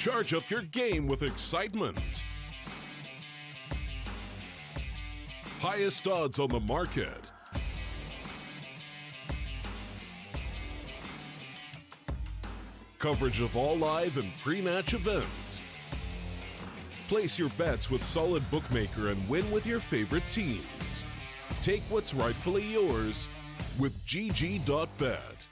Charge up your game with excitement. Highest odds on the market. Coverage of all live and pre-match events. Place your bets with Solid Bookmaker and win with your favorite teams. Take what's rightfully yours with GG.bet.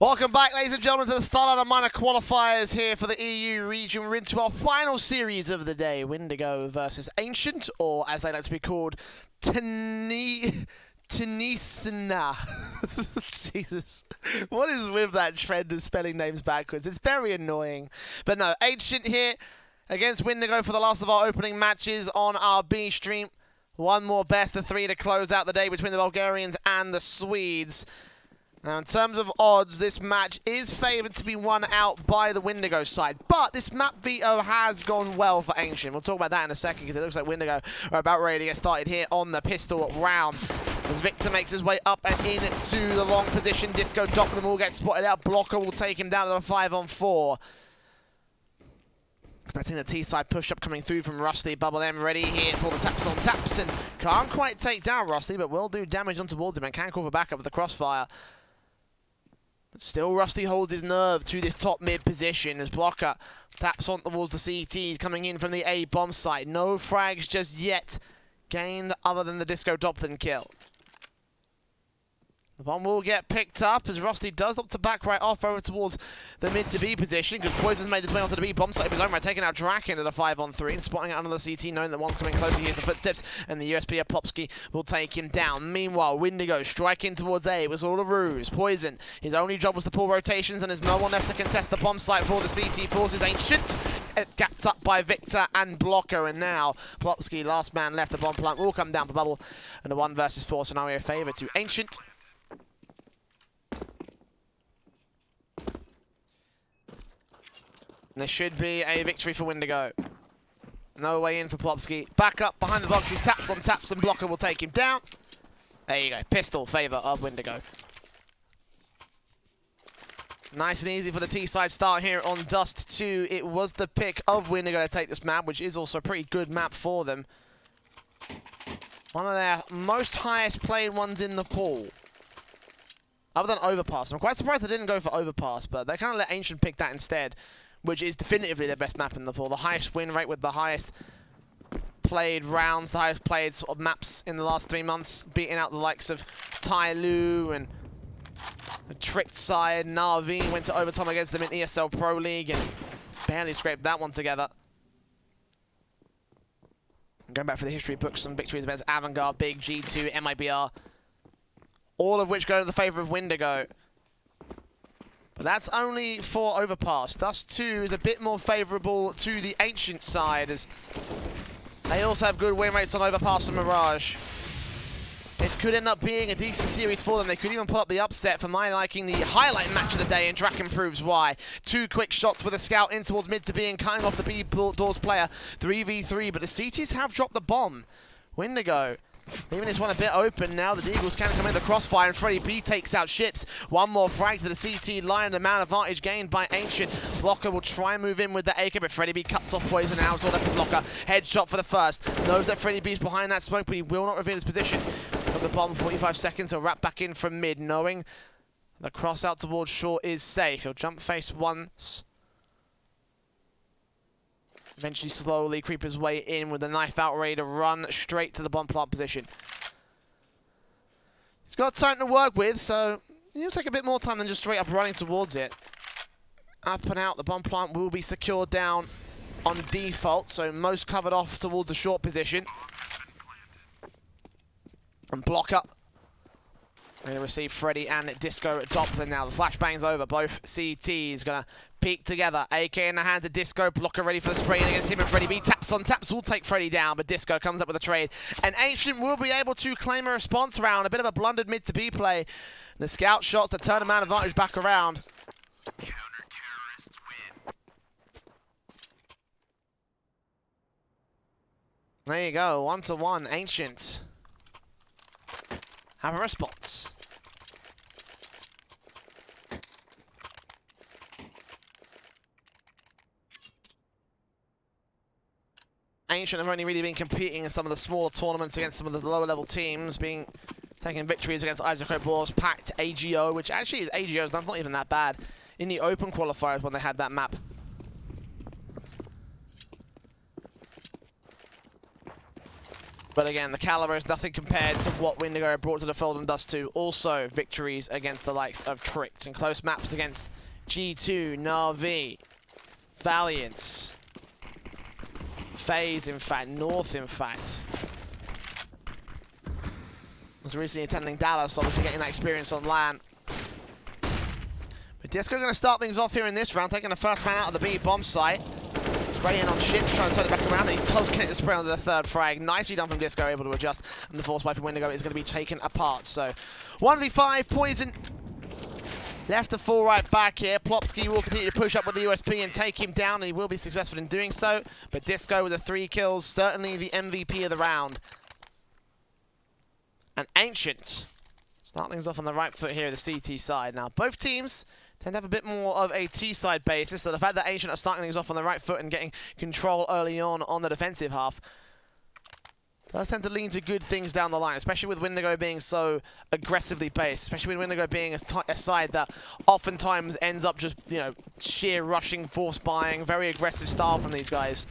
Welcome back, ladies and gentlemen, to the StarLadder minor qualifiers here for the EU region. We're into our final series of the day. Windigo versus Ancient, or as they like to be called, Tunisina. Jesus. What is with that trend of spelling names backwards? It's very annoying. But no, Ancient here against Windigo for the last of our opening matches on our B stream. One more best of three to close out the day between the Bulgarians and the Swedes. Now, in terms of odds, this match is favoured to be won out by the Windigo side. But this map veto has gone well for Ancient. We'll talk about that in a second because it looks like Windigo are about ready to get started here on the pistol round. As Victor makes his way up and into the long position, Disco Doppler will get spotted out. Blocker will take him down to the 5-on-4. Expecting the T-side push-up coming through from Rusty. Bubble M ready here for the taps on taps. And can't quite take down Rusty, but will do damage on towards him and can call for backup with the crossfire. But still, Rusty holds his nerve to this top mid position as Blocker taps on towards the CTs coming in from the A bomb site. No frags just yet gained other than the Disco Doppler kill. The bomb will get picked up as Rusty does look to back right off over towards the mid to B position because Poison's made his way onto the B bomb site of his own right, taking out Draken at a 5-on-3 and spotting out another CT, knowing that one's coming closer. Here's the footsteps and the USP of Popsky will take him down. Meanwhile, Windigo striking towards A. It was all a ruse. Poison, his only job was to pull rotations and there's no one left to contest the bomb site for the CT forces. Ancient gapped up by Victor and Blocker, and now Popsky, last man left. The bomb plant will come down for Bubble and the 1 versus 4 scenario favour to Ancient. This should be a victory for Windigo. No way in for Plopsky. Back up behind the boxes, taps on taps, and Blocker will take him down. There you go. Pistol, favour of Windigo. Nice and easy for the T-side start here on Dust 2. It was the pick of Windigo to take this map, which is also a pretty good map for them. One of their most highest played ones in the pool. Other than Overpass. I'm quite surprised they didn't go for Overpass, but they kind of let Ancient pick that instead, which is definitively their best map in the pool. The highest win rate with the highest played rounds, the highest played sort of maps in the last 3 months, beating out the likes of Tai Lu and the Tricked side. Narvi went to overtime against them in ESL Pro League and barely scraped that one together. Going back for the history books, some victories against Avantgarde, Big, G2, MIBR, all of which go to the favour of Windigo. But that's only for Overpass. Dust 2 is a bit more favourable to the Ancient side, as they also have good win rates on Overpass and Mirage. This could end up being a decent series for them. They could even pull up the upset, for my liking, the highlight match of the day, and Draken proves why. 2 quick shots with a scout in towards mid to B and cutting off the B doors player. 3v3, but the CTs have dropped the bomb. Windigo, even this one a bit open now, the Deagles can come in the crossfire and Freddy B takes out Ships. One more frag to the CT line, the amount of advantage gained by Ancient. Blocker will try and move in with the AK, but Freddy B cuts off Poison now, so left to Blocker. Headshot for the first. Knows that Freddy B's behind that smoke, but he will not reveal his position. Of the bomb, 45 seconds, he'll wrap back in from mid, knowing the cross out towards short is safe. He'll jump face once. Eventually slowly creep his way in with the knife out, ready to run straight to the bomb plant position. He's got time to work with, so he'll take a bit more time than just straight up running towards it. Up and out, the bomb plant will be secured down on default, so most covered off towards the short position. And Blocker going to receive Freddy and Disco Doppler now. The flashbang's over. Both CTs going to peek together. AK in the hand to Disco. Blocker ready for the spray against him and Freddy B. Taps on taps will take Freddy down, but Disco comes up with a trade. And Ancient will be able to claim a response round. A bit of a blundered mid to B play. The scout shots to turn the man advantage back around. There you go. 1-1. Ancient have a response. Ancient have only really been competing in some of the smaller tournaments against some of the lower level teams, taking victories against Isaac Boar's Pact, AGO, which actually is AGO's not even that bad in the open qualifiers when they had that map. But again, the caliber is nothing compared to what Windigo brought to the field and does too. Also, victories against the likes of Tricked and close maps against G2, Na'Vi, Valiant, FaZe, in fact, North, in fact. I was recently attending Dallas, obviously getting that experience on LAN. But Disco going to start things off here in this round, taking the first man out of the B bomb site. Freddy in on ships, trying to turn it back around, and he does connect the spray onto the third frag. Nicely done from Disco, able to adjust, and the force by from Windigo is going to be taken apart. So, 1v5, Poison left to fall right back here. Plopsky will continue to push up with the USP and take him down, and he will be successful in doing so. But Disco with the 3 kills, certainly the MVP of the round. And Ancient start things off on the right foot here, the CT side. Now, both teams tend to have a bit more of a T-side basis, so the fact that Ancient are starting things off on the right foot and getting control early on the defensive half does tend to lean to good things down the line, especially with Windigo being so aggressively based, especially with Windigo being a side that oftentimes ends up just, you know, sheer rushing, force buying, very aggressive style from these guys.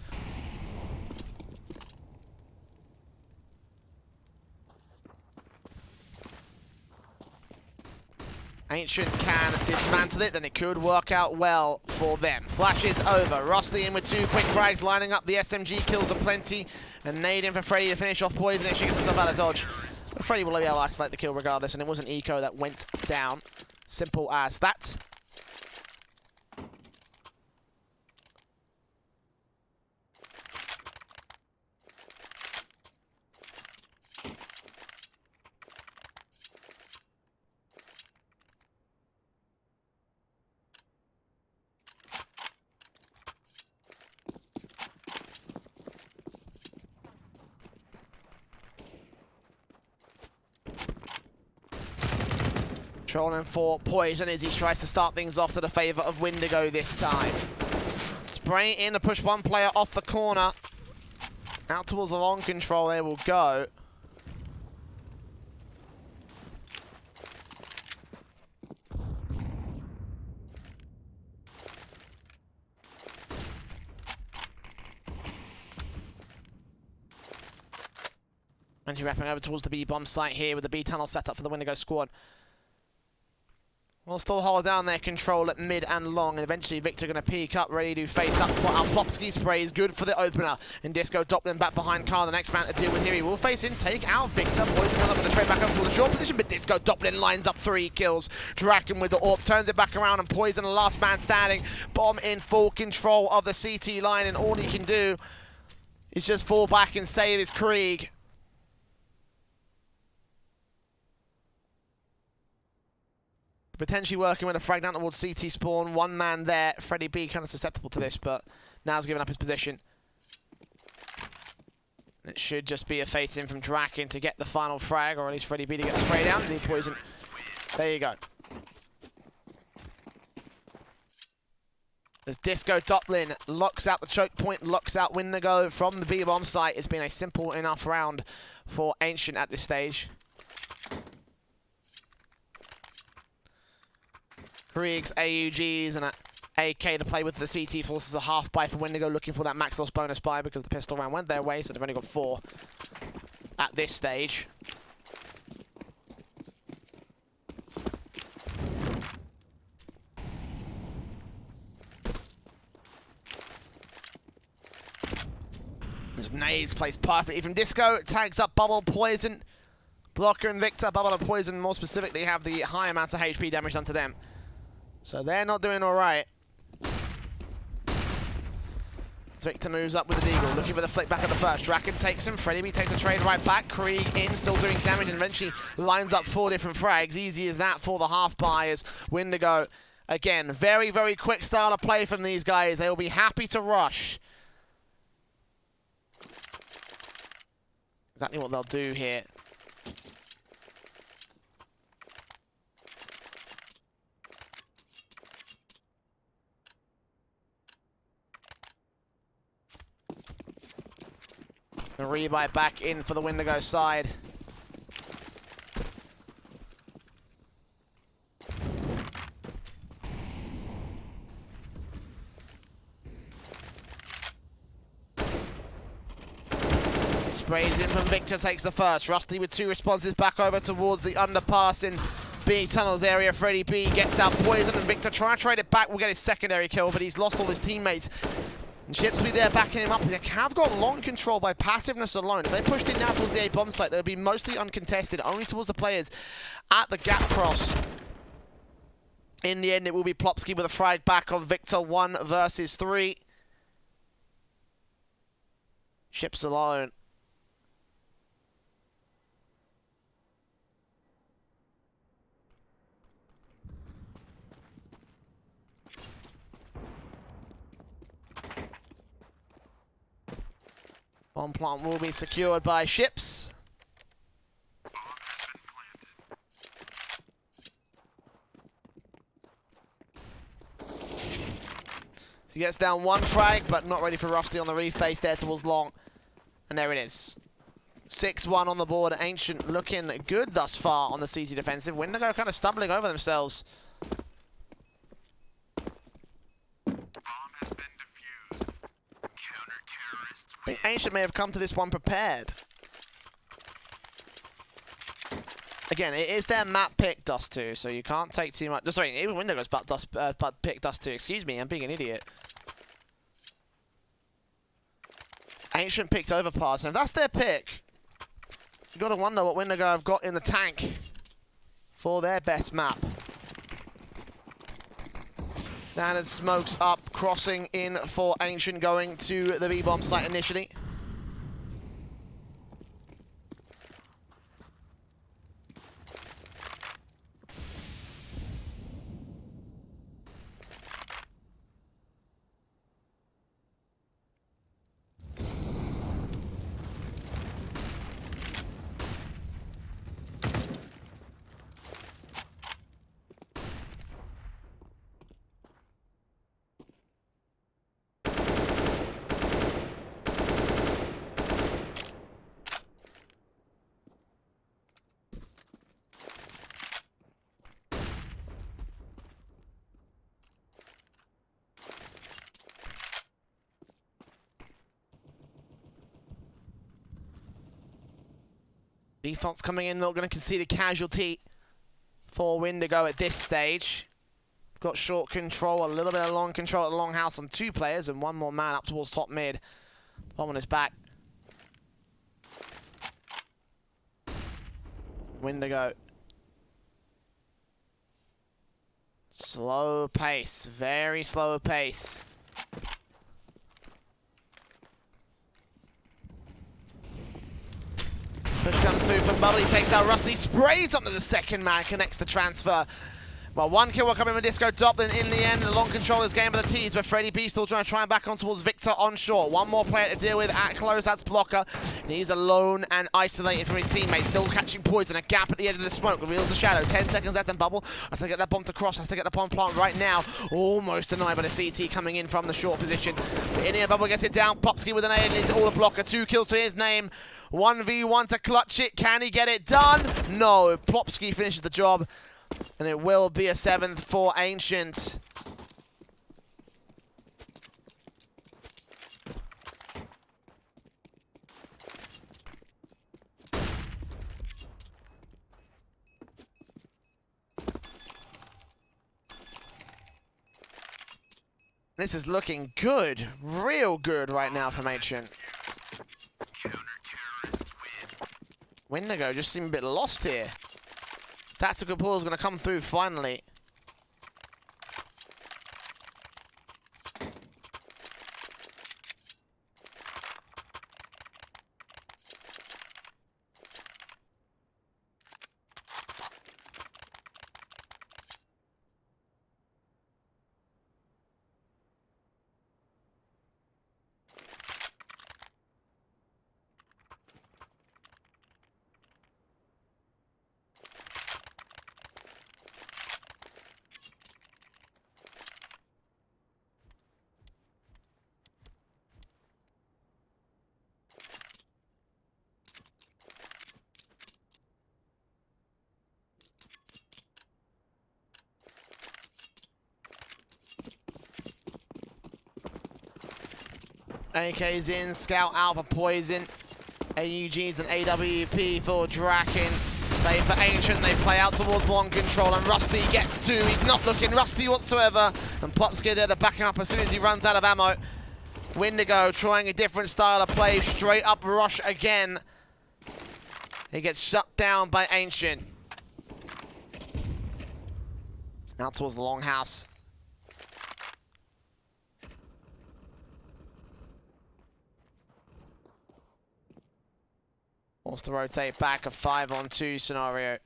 Ancient can dismantle it, then it could work out well for them. Flashes over. Rusty in with 2 quick frags, lining up the SMG kills aplenty. And nade in for Freddy to finish off Poison. Actually gets himself out of dodge. But Freddy will be able to isolate the kill regardless, and it was an eco that went down. Simple as that. Trolling for Poison as he tries to start things off to the favour of Windigo this time. Spray in to push one player off the corner. Out towards the long control they will go. And you're wrapping over towards the B bomb site here with the B tunnel set up for the Windigo squad. We'll still hold down their control at mid and long, and eventually Victor going to peek up, ready to face up. Our Plopsky spray is good for the opener, and Disco Doppelin back behind Carl, the next man to deal with here. He will face in, take out Victor. Poison comes up with the trade back up to the short position, but Disco Doppelin lines up 3 kills. Draken with the AWP, turns it back around, and Poison, the last man standing. Bomb in full control of the CT line, and all he can do is just fall back and save his Krieg. Potentially working with a frag down towards CT spawn. 1 man there. Freddy B kind of susceptible to this, but now's given up his position. It should just be a face in from Draken to get the final frag, or at least Freddy B to get the spray down. Poison. There you go. As Disco Doppelin locks out the choke point, locks out Windigo from the B bomb site. It's been a simple enough round for Ancient at this stage. Krieg's AUGs and an AK to play with the CT forces. A half buy for Windigo, looking for that max loss bonus buy because the pistol round went their way, so they've only got 4 at this stage. This nades placed perfectly from Disco. Tags up Bubble, Poison. Blocker and Victor. Bubble and Poison more specifically have the high amounts of HP damage done to them. So they're not doing all right. Victor moves up with the Deagle, looking for the flick back at the first. Draken takes him. Freddy B takes a trade right back. Krieg in, still doing damage, and eventually lines up 4 different frags. Easy as that for the half buy as Windigo. Again, very, very quick style of play from these guys. They will be happy to rush. Exactly what they'll do here. A rebuy back in for the Windigo side. Sprays in from Victor, takes the first. Rusty with 2 responses back over towards the underpass in B Tunnels area. Freddie B gets out poisoned, and Victor trying to trade it back will get his secondary kill, but he's lost all his teammates. And Chips will be there backing him up. They have got long control by passiveness alone. If they pushed in now towards the A bomb site, they would be mostly uncontested, only towards the players at the gap cross. In the end, it will be Plopsky with a frag back on Victor, 1 versus 3. Chips alone. Bomb plant will be secured by Ships. He gets down 1 frag, but not ready for Rusty on the reface there towards long. And there it is. 6-1 on the board. Ancient looking good thus far on the CT defensive. Windigo kind of stumbling over themselves. I think Ancient may have come to this one prepared. Again, it is their map pick, Dust 2, so you can't take too much. Sorry, even Windigo's but pick Dust 2. Excuse me, I'm being an idiot. Ancient picked Overpass, and if that's their pick, you've got to wonder what Windigo have got in the tank for their best map. Standard smokes up, crossing in for Ancient, going to the B-bomb site initially. Default's coming in, not going to concede a casualty for Windigo at this stage. Got short control, a little bit of long control at the longhouse on 2 players, and 1 more man up towards top mid. Bomb on his back. Windigo. Slow pace, very slow pace. Push comes through from Bubbly, takes out Rusty, sprays onto the second man, connects the transfer. Well, 1 kill will come in with Disco Top, then in the end, the long control is game of the T's, but Freddie B still trying to try and back on towards Victor on short. 1 more player to deal with at close, that's Blocker. And he's alone and isolated from his teammates, still catching poison, a gap at the edge of the smoke, reveals the shadow. 10 seconds left, and Bubble has to get that bomb to cross, has to get the bomb plant right now. Almost denied by the CT coming in from the short position. But in here, Bubble gets it down, Popsky with an A, and he's all a Blocker. 2 kills to his name. 1v1 to clutch it, can he get it done? No, Plopsky finishes the job. And it will be a 7th for Ancient. This is looking good, real good right now from Ancient. Windigo just seem a bit lost here. Tactical pull is going to come through finally. AK's in, Scout out for Poison. AUG's and AWP for Draken. They for Ancient, they play out towards one control, and Rusty gets two. He's not looking rusty whatsoever. And Plopsky there to back him up as soon as he runs out of ammo. Windigo trying a different style of play, straight up rush again. He gets shut down by Ancient. Now towards the longhouse. Wants to rotate back, a 5-on-2 scenario.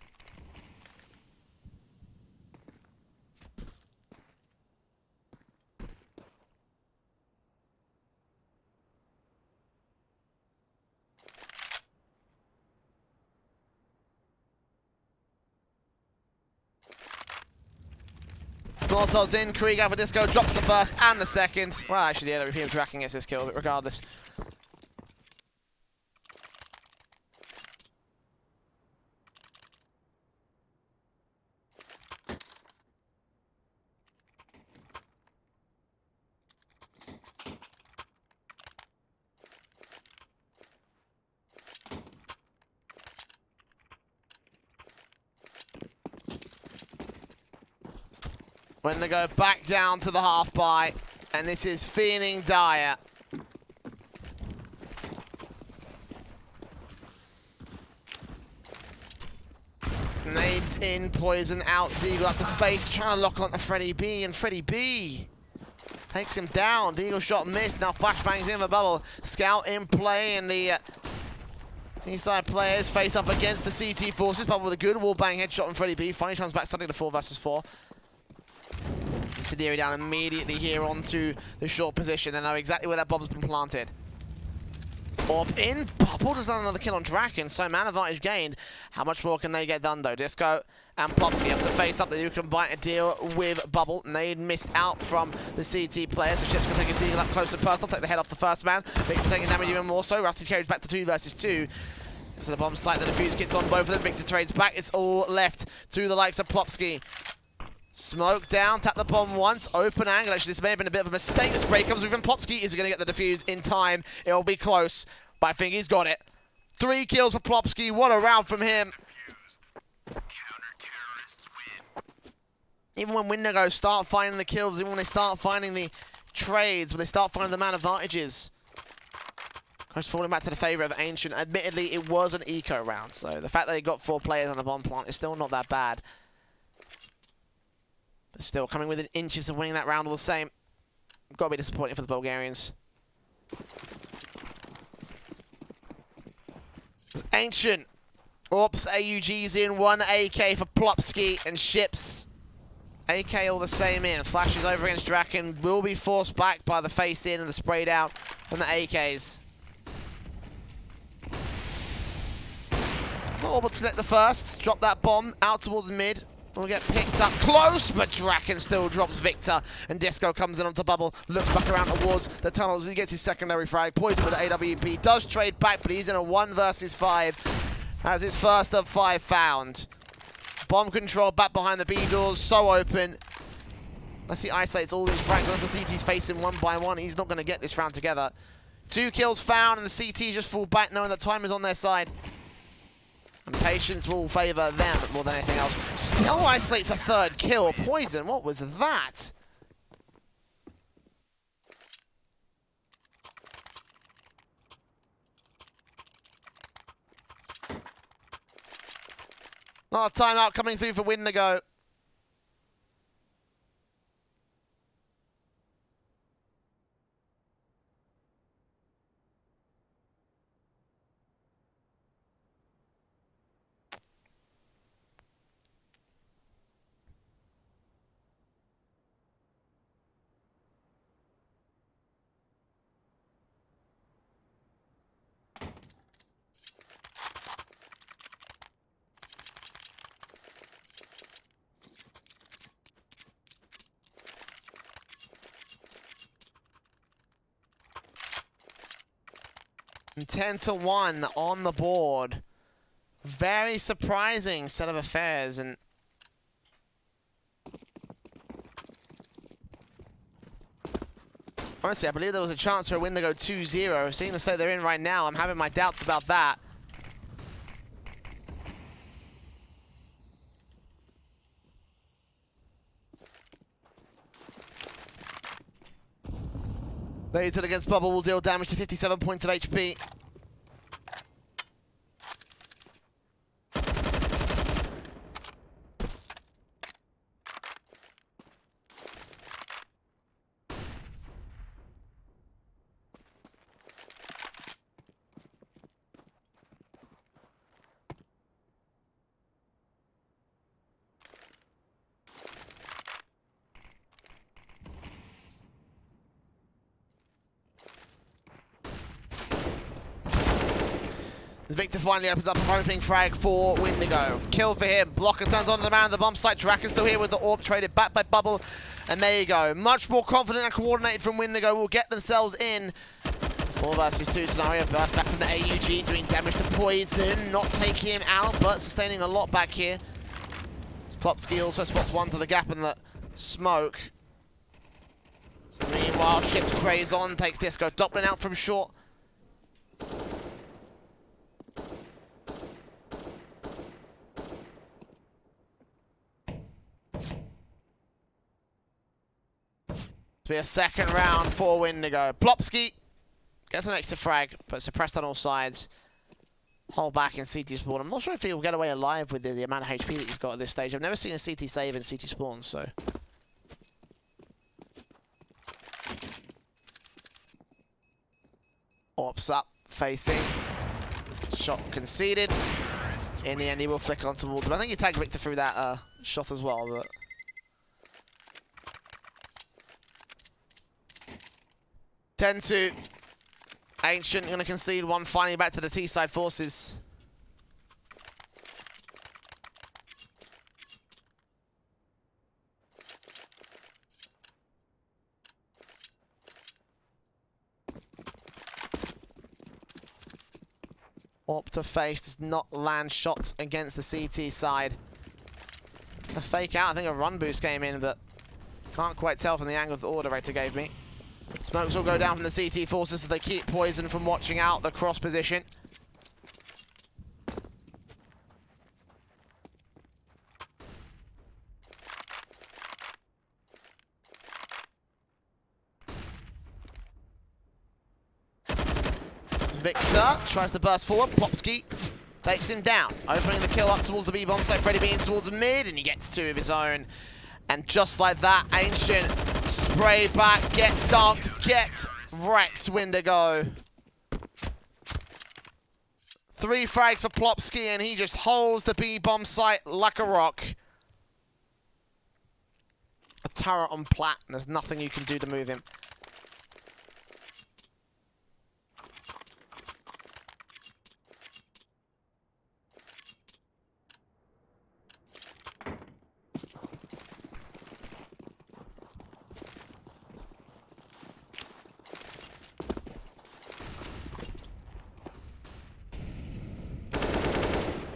Molotov's in, Krieger for Disco drops the first and the second. Well, actually, the AWP of Draken gets this kill, but regardless. When they go back down to the half buy, and this is feeling dire. Nades in, Poison out, Deagle up to face, trying to lock on to Freddy B, and Freddy B takes him down. Deagle shot missed, now flashbangs in for Bubble. Scout in play, and the T-side players face up against the CT forces. Bubble with a good wall bang headshot on Freddy B. Finally comes back suddenly to 4 versus 4. Sidiri down immediately here onto the short position. They know exactly where that bomb's been planted. Orb in, Bubble does another kill on Draken, so man advantage gained. How much more can they get done though? Disco and Plopsky have to face up. They do combine a deal with Bubble, and they missed out from the CT players. So Ship's gonna take his deal up close and personal, take the head off the first man. Victor taking damage even more so. Rusty carries back to 2 versus 2. So the bomb site, the defuse kits on both of them. Victor trades back. It's all left to the likes of Plopsky. Smoke down, tap the bomb once, open angle. Actually, this may have been a bit of a mistake. The spray comes with him. Plopsky is going to get the defuse in time. It'll be close, but I think he's got it. 3 kills for Plopsky. What a round from him. Even when Windigo start finding the kills, even when they start finding the trades, when they start finding the man advantages, just falling back to the favour of Ancient. Admittedly, it was an eco round, so the fact that they got 4 players on a bomb plant is still not that bad. Still coming within inches of winning that round all the same. Got to be disappointing for the Bulgarians. Ancient. Oops, AUG's in. 1 AK for Plopsky and Ships. AK all the same in. Flashes over against Draken. Will be forced back by the face in and the sprayed out from the AKs. Not able to collect the first. Drop that bomb out towards mid. Will get picked up close, but Draken still drops Victor, and Disco comes in onto Bubble, looks back around towards the tunnels, he gets his secondary frag. Poison with the AWP, does trade back, but he's in a 1 versus 5, has his first of 5 found. Bomb control back behind the B doors, so open. Unless he isolates all these frags, unless the CT's facing 1 by 1, he's not going to get this round together. 2 kills found, and the CT just fall back knowing that time is on their side. And patience will favour them more than anything else. Still isolates a 3rd kill. Poison, what was that? Not a timeout coming through for Windigo. And 10-1 on the board. Very surprising set of affairs, and Honestly, I believe there was a chance for a Windigo 2-0. Seeing the state they're in right now, I'm having my doubts about that. Later against Bubble will deal damage to 57 points of HP. As Victor finally opens up a opening frag for Windigo. Kill for him. Blocker turns onto the man on the bomb site. Draken still here with the orb traded back by Bubble. And there you go. Much more confident and coordinated from Windigo. Will get themselves in. 4 versus 2 scenario. Burst back from the AUG doing damage to Poison. Not taking him out, but sustaining a lot back here. Plopsky also spots one to the gap in the smoke. So meanwhile, ship sprays on. Takes Disco. Doppling out from short. To be a second round for Windigo. Plopsky gets an extra frag, but suppressed on all sides. Hold back in CT spawn. I'm not sure if he'll get away alive with the amount of HP that he's got at this stage. I've never seen a CT save in CT spawn, so. Ops up, facing. Shot conceded. In the end, he will flick on towards him. I think he tagged Victor through that shot as well, but. 10-2. Ancient going to concede one, finally back to the T-side forces. Orb to face, does not land shots against the CT side. A fake out, I think a run boost came in, but can't quite tell from the angles the order rater gave me. Smokes will go down from the CT forces as they keep Poison from watching out the cross position. Victor tries to burst forward. Plopsky takes him down, opening the kill up towards the B-bomb site. Freddy being towards mid, and he gets 2 of his own. And just like that, Ancient spray back, get dunked, get wrecked, Windigo. 3 frags for Plopsky, and he just holds the B-bomb site like a rock. A turret on plat, and there's nothing you can do to move him.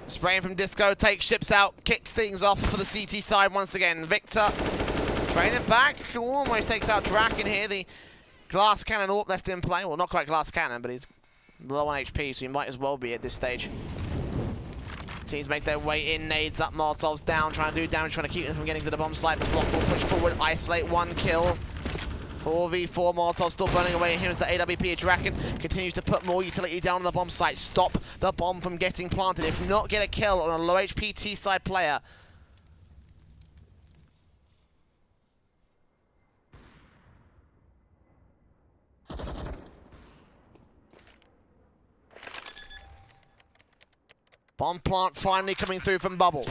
Spraying from Disco, takes ships out, kicks things off for the CT side once again. Victor, training back, almost takes out Draken here. The glass cannon AWP left in play. Well, not quite glass cannon, but he's low on HP, so he might as well be at this stage. Teams make their way in, nades up, Molotovs down, trying to do damage, trying to keep them from getting to the bomb site. The block will push forward, isolate, 1 kill. 4v4, Molotov still burning away at him as the AWP Draken continues to put more utility down on the bomb site. Stop the bomb from getting planted. If not, get a kill on a low HP T-side player. Bomb plant finally coming through from Bubble.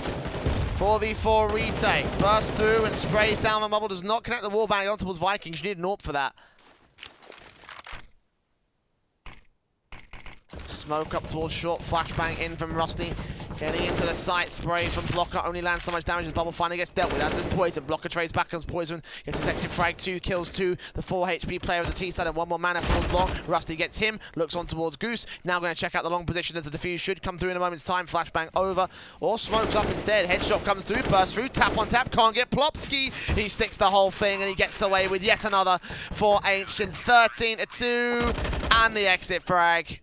4v4 retake. Bursts through and sprays down the Bubble. Does not connect the wall bang on towards Vikings. You need an AWP for that. Smoke up towards short. Flashbang in from Rusty. Getting into the sight, spray from Blocker only lands so much damage as Bubble finally gets dealt with. As is Poison. Blocker trades back as Poison gets his exit frag. 2 kills to the 4 HP player of the T side and 1 more mana towards Long. Rusty gets him, looks on towards Goose. Now going to check out the long position as the defuse should come through in a moment's time. Flashbang over or smokes up instead. Headshot comes through, bursts through, tap on tap, can't get Plopsky. He sticks the whole thing and he gets away with yet another for Ancient. 13-2 and the exit frag.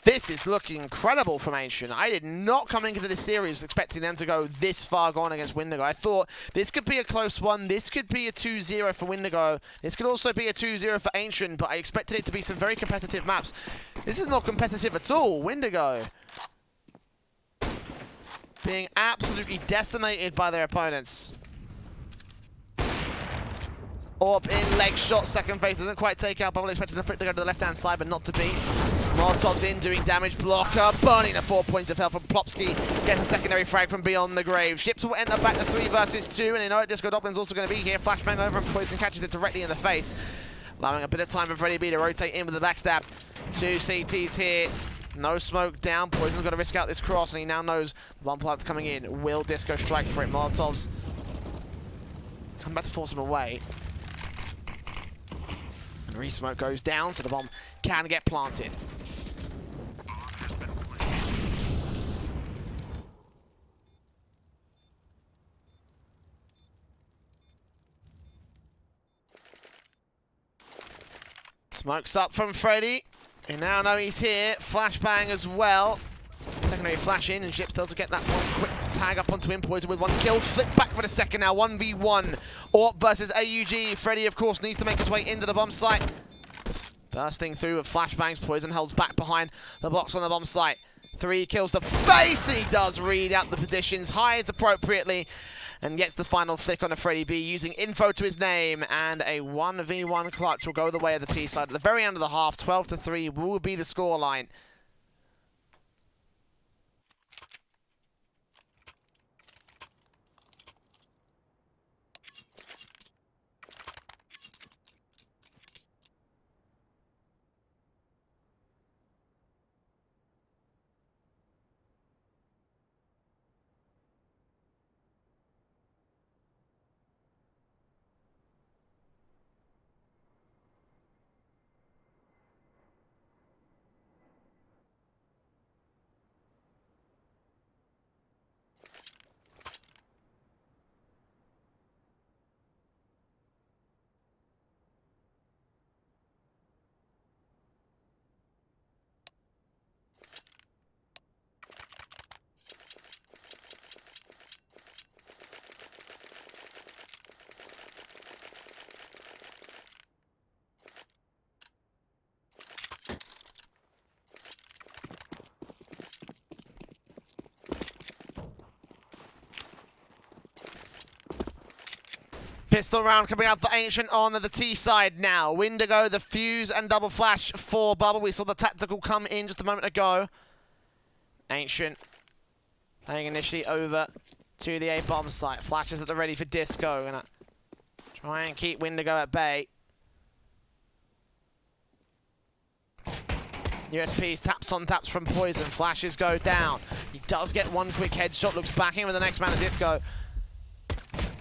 This is looking incredible from Ancient. I did not come into this series expecting them to go this far gone against Windigo. I thought this could be a close one. This could be a 2-0 for Windigo. This could also be a 2-0 for Ancient, but I expected it to be some very competitive maps. This is not competitive at all. Windigo being absolutely decimated by their opponents. Orb in, leg shot, second phase doesn't quite take out. Bubble expected the flip to go to the left-hand side, but not to be. Molotov's in, doing damage. Blocker, burning the 4 points of health from Plopsky. Gets a secondary frag from beyond the grave. Ships will end up back to 3 versus 2, and they know that Disco Doplin's also going to be here. Flashbang over and Poison catches it directly in the face. Allowing a bit of time for Freddy B to rotate in with the backstab. 2 CTs here. No smoke down. Poison's got to risk out this cross, and he now knows the bomb plant's coming in. Will Disco strike for it? Molotov's come back to force him away. And re-smoke goes down, so the bomb can get planted. Smokes up from Freddy. We now know he's here. Flashbang as well. Secondary flash in, and Ships does get that one quick tag up onto him. Poison with 1 kill. Flip back for the second now. 1v1. Orp versus AUG. Freddy, of course, needs to make his way into the bomb site. Bursting through with flashbangs. Poison holds back behind the box on the bomb site. 3 kills to face. He does read out the positions, hides appropriately, and gets the final flick on a Freddy B using info to his name. And a 1v1 clutch will go the way of the T side. At the very end of the half, 12-3 will be the scoreline. Pistol round coming out for Ancient on the T side now. Windigo, the fuse and double flash for Bubble. We saw the tactical come in just a moment ago. Ancient playing initially over to the A bomb site. Flashes at the ready for Disco. Gonna try and keep Windigo at bay. USPs, taps on taps from Poison. Flashes go down. He does get 1 quick headshot. Looks back in with the next man of Disco.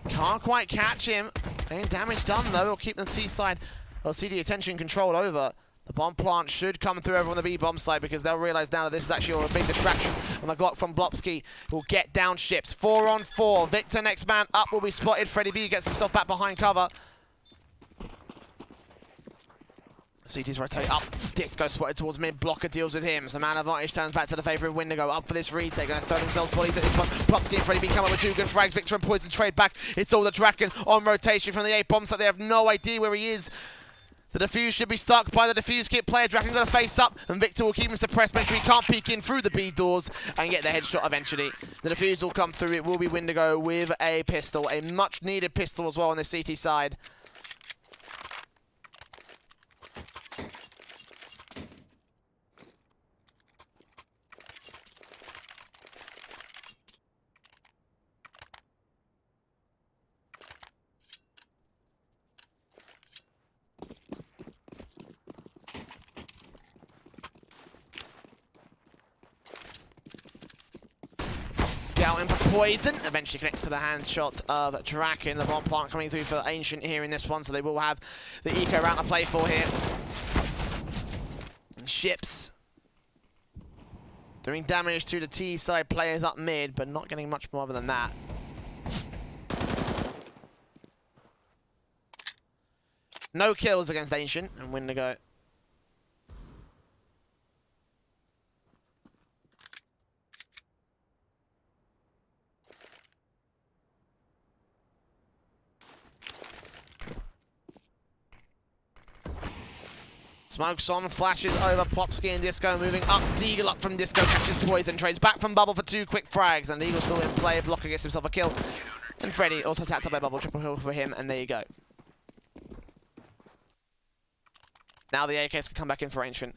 Can't quite catch him. Any damage done though. We'll keep the T side. We'll see the attention controlled over. The bomb plant should come through over on the B bomb side because they'll realize now that this is actually a big distraction on the Glock from Blopsky, who'll get down Ships. 4 on 4. Victor, next man up, will be spotted. Freddy B gets himself back behind cover. CTs rotate up. Disco spotted towards mid. Blocker deals with him. So man advantage turns back to the favour of Windigo. Up for this retake. Going to throw themselves bodies at this one. Plopsky and Freddy B come up with 2 good frags. Victor and Poison trade back. It's all the Draken on rotation from the A bomb, so they have no idea where he is. The defuse should be stuck by the defuse kit player. Draken's going to face up, and Victor will keep him suppressed. Make sure he can't peek in through the B doors and get the headshot eventually. The defuse will come through. It will be Windigo with a pistol. A much needed pistol as well on the CT side. Scouting for Poison. Eventually connects to the hand shot of Draken. The bomb plant coming through for Ancient here in this one, so they will have the eco round to play for here. And Ships doing damage to the T side players up mid, but not getting much more than that. No kills against Ancient and Windigo. Smokes on, flashes over Plopsky and Disco, moving up. Deagle up from Disco, catches Poison, trades back from Bubble for 2 quick frags, and Eagle's still in play. Blocker gets himself a kill. And Freddy also tapped up by Bubble, triple kill for him, and there you go. Now the AKs can come back in for Ancient.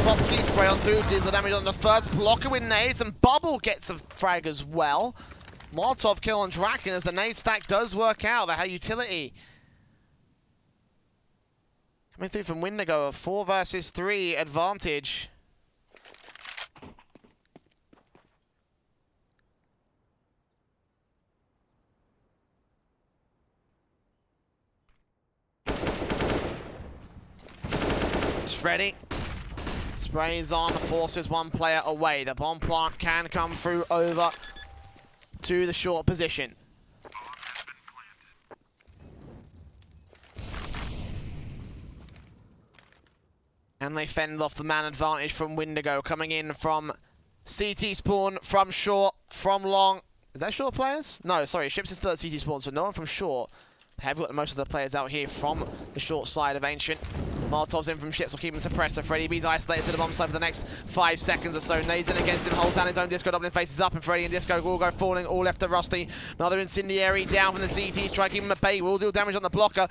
Plopsky spray on through, deals the damage on the first. Blocker with nades, and Bubble gets a frag as well. Molotov kill on Draken as the nade stack does work out. They have utility. Coming through from Windigo, a 4 versus 3 advantage. It's Freddy. Sprays on, forces one player away. The bomb plant can come through over to the short position. And they fend off the man advantage from Windigo, coming in from CT spawn, from short, from long. Is that short players? No, sorry, Ships is still at CT spawn, so no one from short. They have got most of the players out here from the short side of Ancient. Molotov's in from Ships will keep him suppressed, so Freddy B's isolated to the bomb side for the next 5 seconds or so. Nades in against him, holds down his own Disco, Dublin faces up, and Freddy and Disco will go falling, all left to Rusty. Another incendiary down from the CT, try to keep him at bay, will deal damage on the blocker.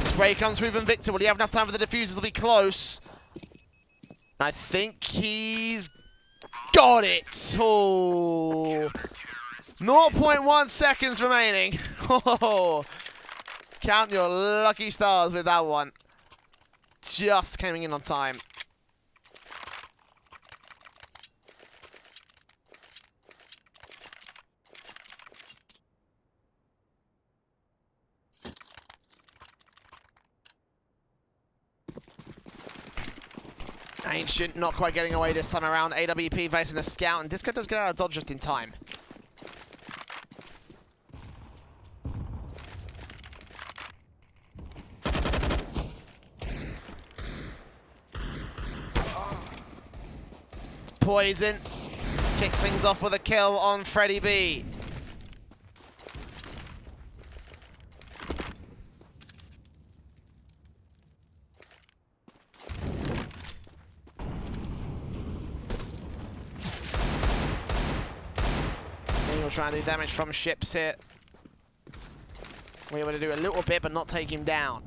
Spray comes through from Victor, will he have enough time for the defusers to be close? I think he's got it! Oh. 0.1 seconds remaining. Oh. Count your lucky stars with that one. Just coming in on time. Ancient not quite getting away this time around. AWP facing the scout, and Disco does get out of dodge just in time. Poison kicks things off with a kill on Freddy B. We'll try and do damage from Ships here. We're able to do a little bit, but not take him down.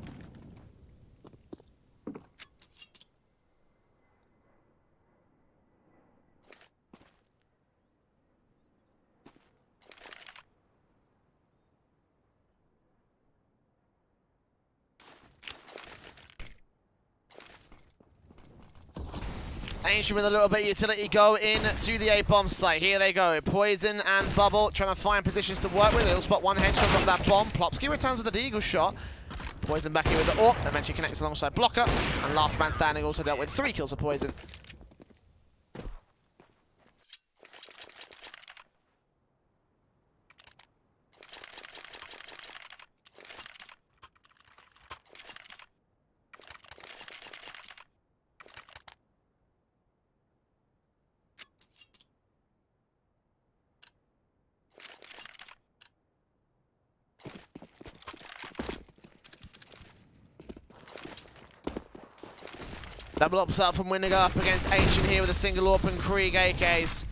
Ancient with a little bit of utility go in to the A-bomb site. Here they go. Poison and Bubble trying to find positions to work with. They'll spot one headshot from that bomb. Plopsky returns with the Deagle shot. Poison back here with the AWP. Eventually connects alongside Blocker. And last man standing also dealt with 3 kills of Poison. Double ops up from Windigo up against Ancient here with a single AWP and Krieg AKs.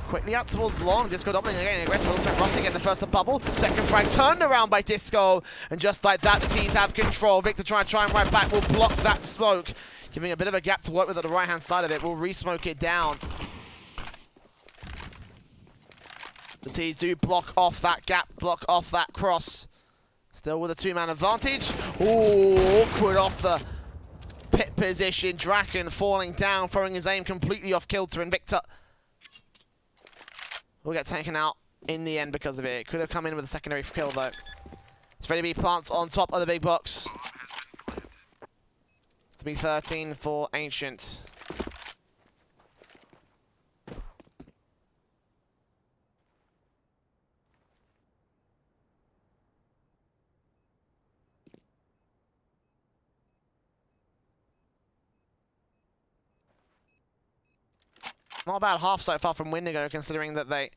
Quickly out towards long. Disco doubling again. Aggressive. Also Rusty getting the first to bubble. Second frag turned around by Disco. And just like that, the teams have control. Victor trying right back. Will block that smoke. Giving a bit of a gap to work with at the right-hand side of it. Will re-smoke it down. The T's do block off that gap. Block off that cross. Still with a two-man advantage. Ooh, awkward off the pit position. Draken falling down, throwing his aim completely off kilter. And Victor will get taken out in the end because of it. It could have come in with a secondary kill though. It's ready to be plants on top of the big box. It's be 13 for Ancient. Not about half so far from Windigo, considering that they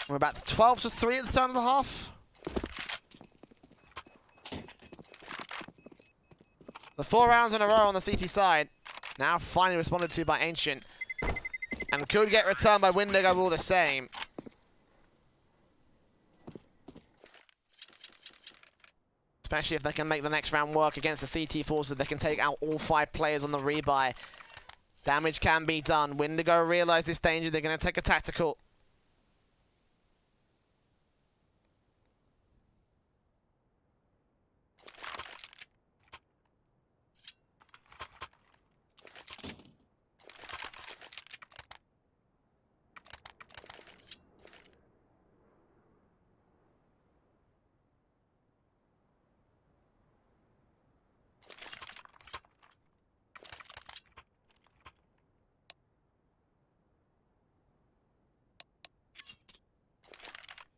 we're about 12-3 at the turn of the half. The 4 rounds in a row on the CT side. Now finally responded to by Ancient. And could get returned by Windigo all the same. Especially if they can make the next round work against the CT forces. They can take out all 5 players on the rebuy. Damage can be done. Windigo realize this danger. They're going to take a tactical.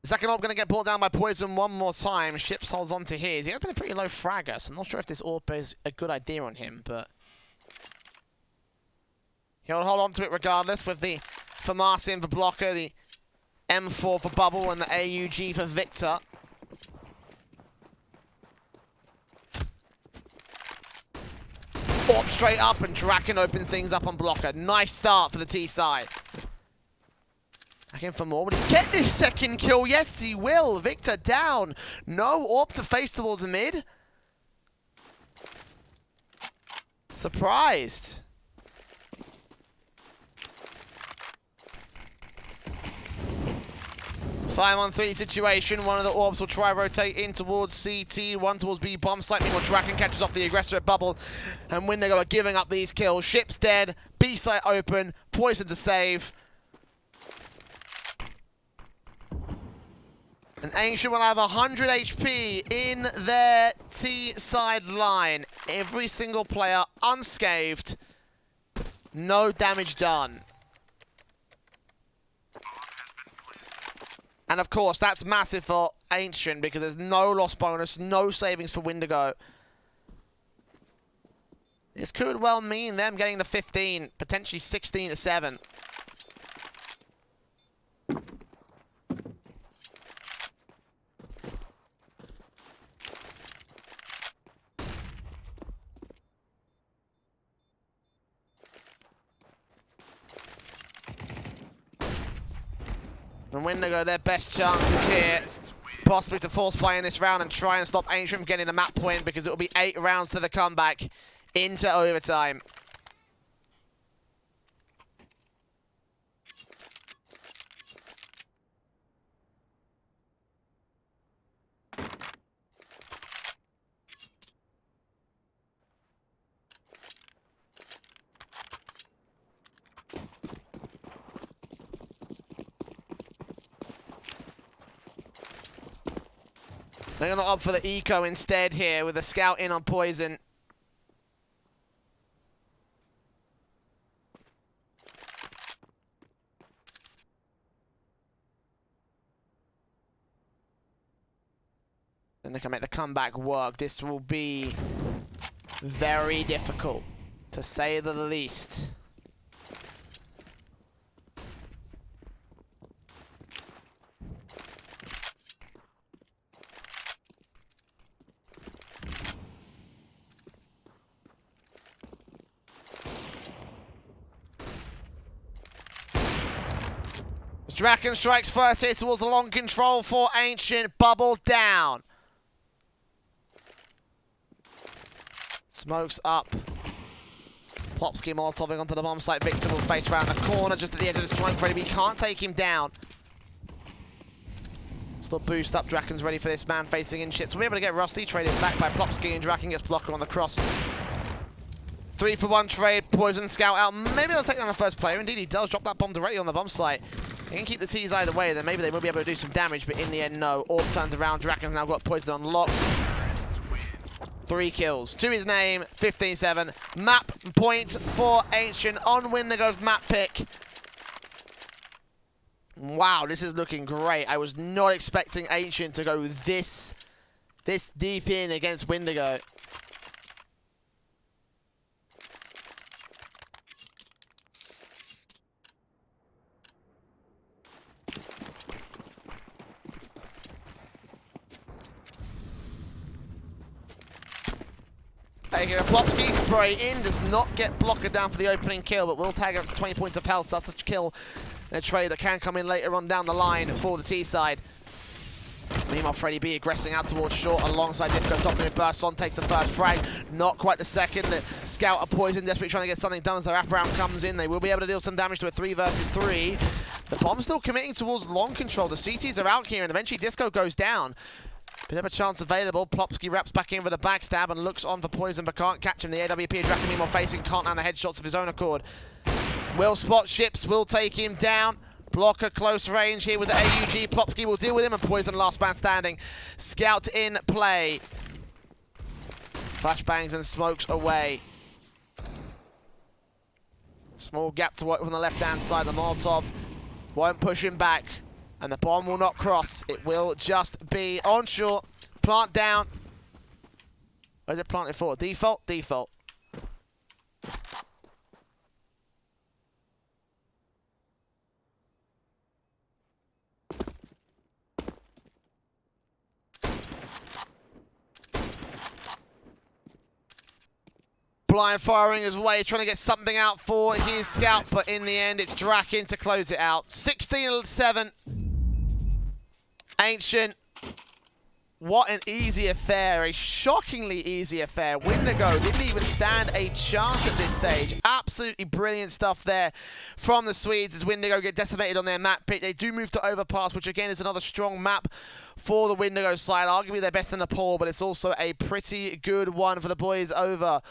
Second orb going to get pulled down by Poison one more time. Ships holds on to his. He has been a pretty low fragger, so I'm not sure if this orb is a good idea on him, but he'll hold on to it regardless with the Famarsin for blocker, the M4 for bubble, and the AUG for Victor. Orb straight up, and Draken opens things up on blocker. Nice start for the T side. Back in for more. Will he get this second kill? Yes, he will. Victor down. No orb to face towards the mid. Surprised. Five on 3 situation. One of the orbs will try rotate in towards CT. One towards B bomb. Slightly more. Draken catches off the aggressor at bubble. And Windigo are giving up these kills. Ship's dead. B site open. Poison to save. And Ancient will have 100 HP in their T-side line. Every single player unscathed. No damage done. And of course, that's massive for Ancient because there's no loss bonus, no savings for Windigo. This could well mean them getting to 15, potentially 16-7. And Windigo, their best chances here, possibly to force play in this round and try and stop Ancient from getting a map point because it will be 8 rounds to the comeback into overtime. They're going to opt for the eco instead here with a scout in on Poison. Then they can make the comeback work. This will be very difficult, to say the least. Draken strikes first here towards the long control for Ancient. Bubble down. Smokes up. Plopsky molotoving onto the bomb site. Victor will face around the corner just at the edge of the smoke ready, but he can't take him down. Still boost up. Draken's ready for this man facing in ships. We'll be able to get Rusty traded back by Plopsky, and Draken gets blocker on the cross. 3-for-1 trade. Poison scout out. Maybe they'll take down the first player. Indeed, he does drop that bomb directly on the bomb site. He can keep the T's either way, then maybe they will be able to do some damage, but in the end, no. Orb turns around. Draken's now got poison on lock. 3 kills to his name. 15-7. Map point for Ancient on Windigo's map pick. Wow, this is looking great. I was not expecting Ancient to go this deep in against Windigo. Taking a Plopsky spray in, does not get blocker down for the opening kill, but will tag up to 20 points of health, so that's a kill and a trade that can come in later on down the line for the T side. Meanwhile, Freddy B aggressing out towards short alongside Disco. Dominant bursts on, takes the first frag, not quite the second. The scout are poisoned, desperately trying to get something done as the wraparound comes in. They will be able to deal some damage to a 3 versus 3. The bomb's still committing towards long control. The CTs are out here, and eventually Disco goes down. Bit of a chance available. Plopsky wraps back in with a backstab and looks on for poison, but can't catch him. The AWP Draken meanwhile facing can't land the headshots of his own accord. Will spot ships, will take him down. Blocker close range here with the AUG. Plopsky will deal with him, and poison last man standing. Scout in play. Flashbangs and smokes away. Small gap to work from the left-hand side. The Molotov won't push him back. And the bomb will not cross. It will just be onshore. Plant down. Where's it planted for? Default? Default. Blind firing his way, trying to get something out for his scout, but in the end, it's Draken to close it out. 16-7. Ancient. What an easy affair, a shockingly easy affair. Windigo didn't even stand a chance at this stage. Absolutely brilliant stuff there from the Swedes as Windigo get decimated on their map pick. They do move to Overpass, which again is another strong map for the Windigo side. Arguably their best in the pool, but it's also a pretty good one for the boys over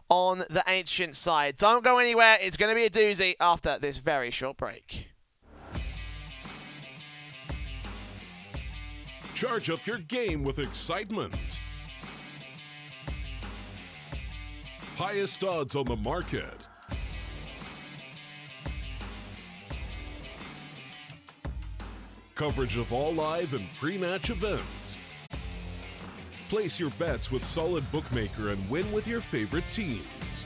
on the Ancient side. Don't go anywhere. It's going to be a doozy after this very short break. Charge up your game with excitement. Highest odds on the market. Coverage of all live and pre-match events. Place your bets with Solid Bookmaker and win with your favorite teams.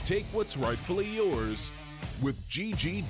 Take what's rightfully yours with GG.com.